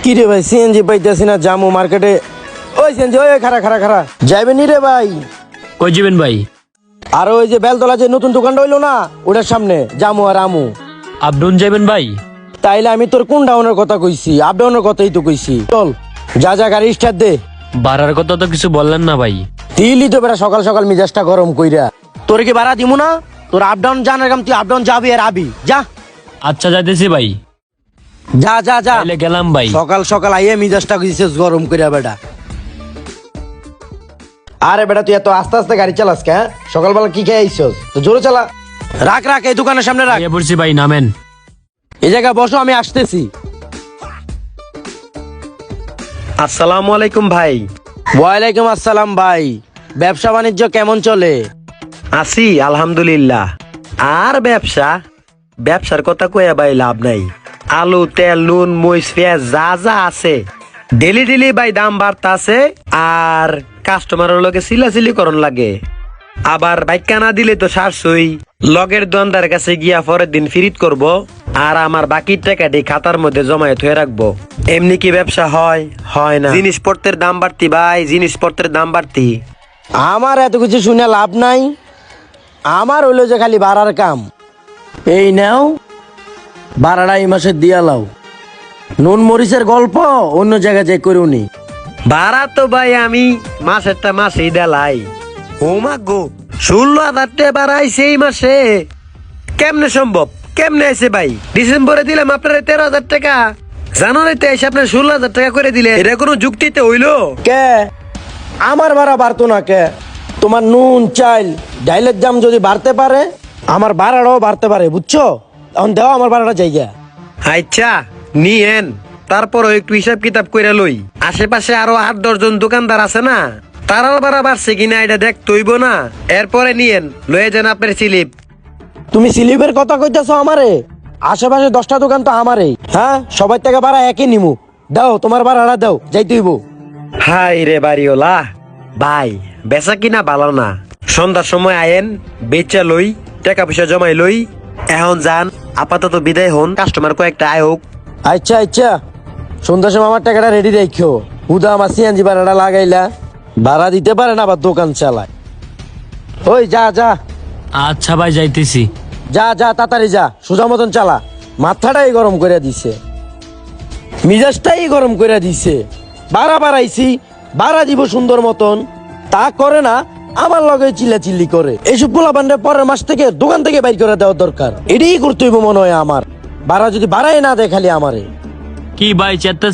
কি রে ভাই সিএনজি পাইতেছি না জামু মার্কেটে। ওই সিএনজি ওই খারা খারা খারা যাইবে নি রে ভাই? কই যাবেন ভাই? আর ওই যে বেলতলা যে নতুন দোকানটা হইলো না ওটার সামনে জামু আর আমু। আপডাউন যাবেন ভাই? তাইলে আমি তোর কোন ডাউনের কথা কইছি? আপ ডাউনের কথাই তো কইছি। চল যা যা গাড়ি স্টার্ট দে। ভাড়ার কথা তো কিছু বললেন না ভাই। দিলি তো বেটা সকাল সকাল মিজাজটা গরম কইরা। তোর কি ভাড়া দিমু না? তোর আপ ডাউন জানার কাম, তুই আপ ডাউন যাবি আর আবি যা। আচ্ছা যাইতেছি ভাই। যা যা যা তাইলে গেলাম ভাই। সকাল সকাল আইয়ে মিজাজটা কইছিস গরম কইরা বেটা। আরে বেটা তুই এত আস্তে আস্তে গাড়ি চালাস কে? সকালবেলা কি খেয়ে আইছস? তো জোরে চালা। রাখ রাখ এই দোকানের সামনে রাখ। আইয়া পড়ছি ভাই, নামেন। এই জায়গায় বসো, আমি আসতেছি। আসসালামু আলাইকুম ভাই। ওয়ালাইকুম আসসালাম ভাই। ব্যবসা বাণিজ্য কেমন চলে? আছি আলহামদুলিল্লাহ। আর ব্যবসার কথা কইয়া ভাই লাভ নাই। আলু তেল নুন মরিচ পেঁয়াজ যা যা আছে ডেলি ডেলি ভাই দাম বাড়তাছে। আর কাস্টমারের লগে চিলাচিলি করন লাগে। আবার বাইকা না দিলে তো সারছই, লগের দোকানদার কাছে গিয়া পরের দিন ফিরিত করব। আর আমার বাকি টাকাটি খাতার মধ্যে জমায়ে থয়ে রাখবো। এমনি কি ব্যবসা হয়? হয় না। জিনিসপত্রের দাম বাড়তি ভাই, জিনিসপত্রের দাম বাড়তি। আমার এত কিছু শুনে লাভ নাই। আমার হইলো যে খালি ভাড়ার কাম। এই নাও ভাড়াটা এই মাসে দিয়া লাও। নুন মরিচের গল্প অন্য জায়গায় যে করুনি। ভাড়া তো ভাই আমি মাসেরটা মাসেই দেলাই। ও মা গো, 16,000 টাকা বাড়াইছে এই মাসে। কেমনে সম্ভব? কেমনে আছে ভাই? ডিসেম্বরে দিলাম আপনার 13,000 টাকা, জানুয়ারিতে এসে আপনার 16,000 টাকা করে দিলে, এটা কোনো যুক্তিতে হইলো? কে আমার ভাড়া বাড়তো না কে? তোমার নুন চাল ডাইলের দাম যদি বাড়তে পারে আমার ভাড়াটাও বাড়তে পারে, বুঝছো? এখন দেও আমার ভাড়াটা জায়গা। আচ্ছা নিয়েন, তারপর একটু হিসাব কিতাব কইরা লই। আশেপাশে আরো 8-10 জন দোকানদার আছে না, তারাও ভাড়া বাড়ছে কিনা এটা দেখতে হইব না। এরপরে নিয়েন, লয়ে যান আপনার স্লিপ। তুমি স্লিপের কথা কইতেছো আমারে? আশেপাশে 10টা দোকান তো আমারে। হ্যাঁ, সবাই থেকে ভাড়া একই নিমু। দাও তোমার ভাড়াটা দাও, যাইতে হইব। হাই রে বাড়িওলা ভাই, বেচা কিনা ভালো না। সন্ধ্যার সময় আয়েন, বেচা লই, টাকা পয়সা জমাই লই। এখন যান, আপাতত বিদায় হন, কাস্টমার কয়েকটা আয় হোক। আচ্ছা আচ্ছা, সন্ধ্যার সময় আমার টাকাটা রেডি রাখো। হুদা আমার সিএনজি ভাড়াটা লাগাইলা, ভাড়া দিতে পারে না আবার দোকান চালায়। ওই যা যা আচ্ছা ভাই যাইতেছি। যা যা তাড়াতাড়ি যা, সোজা মতন চালা। মাথাটাই গরম করে দিছে, মিজাজটাই গরম করে দিছে। ভাড়া বাড়াইছি, ভাড়া দিব সুন্দর মতন, তা করে না। আমার লগে চিল্লাচিল্লি করে। এইসব পোলাপানরে পরের মাস থেকে দোকান থেকে বাইর করে দেওয়া দরকার। এটাই করতে হইব মনে হয় আমার। ভাড়া যদি বাড়াই না দেয় খালি আমারে। কি ভাই চেতে